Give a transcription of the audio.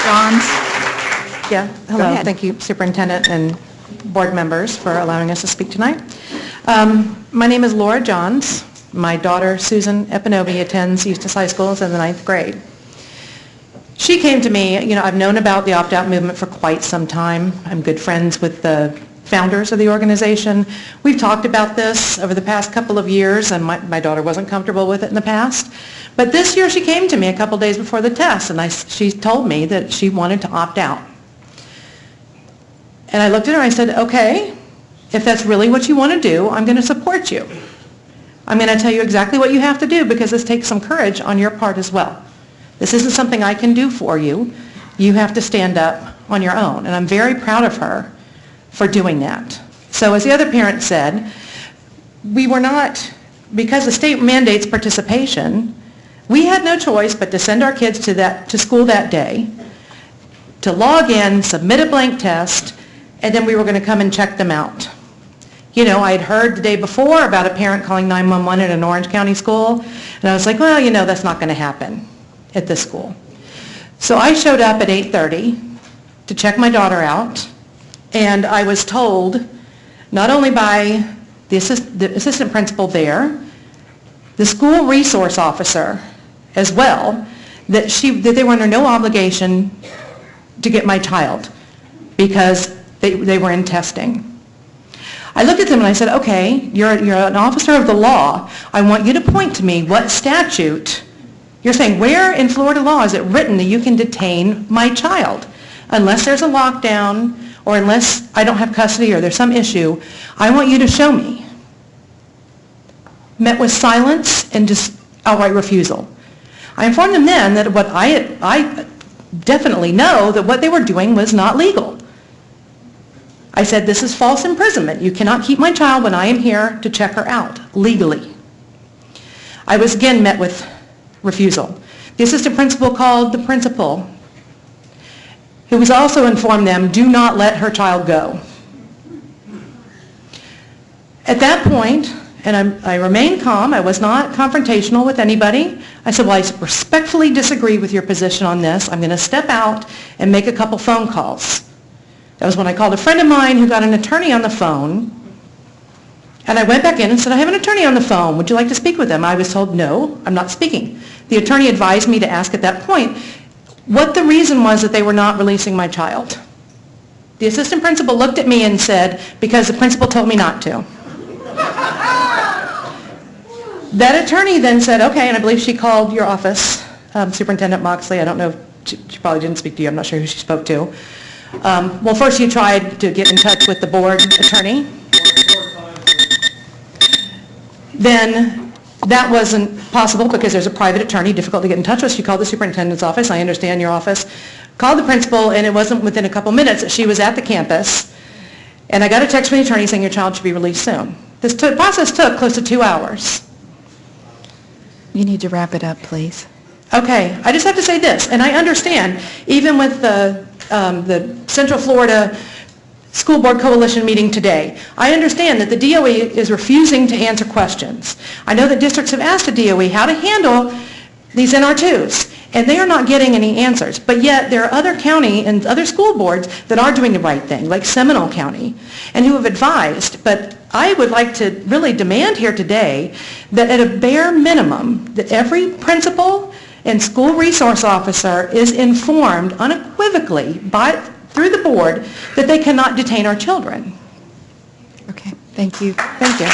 Johns. Yeah, Go hello. ahead. Thank you, Superintendent and board members, for allowing us to speak tonight. My name is Laura Johns. My daughter, Susan Epinobi, attends Eustis High School, is in the 9th grade. She came to me, I've known about the opt-out movement for quite some time. I'm good friends with the founders of the organization. We've talked about this over the past couple of years, and my daughter wasn't comfortable with it in the past. But this year she came to me a couple days before the test, and she told me that she wanted to opt out. And I looked at her and I said, okay, if that's really what you want to do, I'm going to support you. I'm going to tell you exactly what you have to do, because this takes some courage on your part as well. This isn't something I can do for you. You have to stand up on your own. And I'm very proud of her for doing that. So as the other parent said, we were not, because the state mandates participation, we had no choice but to send our kids to school that day, to log in, submit a blank test, and then we were going to come and check them out. I had heard the day before about a parent calling 911 at an Orange County school, and I was like, well, that's not going to happen at this school. So I showed up at 8:30 to check my daughter out, and I was told, not only by the assistant principal there, the school resource officer as well, that they were under no obligation to get my child because they were in testing. I looked at them and I said, okay, you're an officer of the law. I want you to point to me what statute you're saying. Where in Florida law is it written that you can detain my child? Unless there's a lockdown or unless I don't have custody or there's some issue, I want you to show me. Met with silence and just outright refusal. I informed them then that what I definitely know that what they were doing was not legal. I said, this is false imprisonment. You cannot keep my child when I am here to check her out legally. I was again met with refusal. The assistant principal called the principal, who was also informed them, do not let her child go. At that point, and I remained calm, I was not confrontational with anybody. I said, well, I respectfully disagree with your position on this. I'm going to step out and make a couple phone calls. That was when I called a friend of mine who got an attorney on the phone, and I went back in and said, I have an attorney on the phone. Would you like to speak with him? I was told, no, I'm not speaking. The attorney advised me to ask at that point what the reason was that they were not releasing my child. The assistant principal looked at me and said, because the principal told me not to. That attorney then said, okay, and I believe she called your office, Superintendent Moxley. I don't know, she probably didn't speak to you. I'm not sure who she spoke to. Well, first you tried to get in touch with the board attorney. Then that wasn't possible because there's a private attorney, difficult to get in touch with. She called the superintendent's office. I understand your office. Called the principal, and it wasn't within a couple minutes that she was at the campus. And I got a text from the attorney saying your child should be released soon. This process took close to 2 hours. You need to wrap it up, please. Okay, I just have to say this, and I understand, even with the Central Florida School Board Coalition meeting today, I understand that the DOE is refusing to answer questions. I know that districts have asked the DOE how to handle these NR2s, and they are not getting any answers. But yet there are other county and other school boards that are doing the right thing, like Seminole County, and who have advised. But I would like to really demand here today that at a bare minimum, that every principal and school resource officer is informed unequivocally through the board that they cannot detain our children. Okay, thank you. Thank you.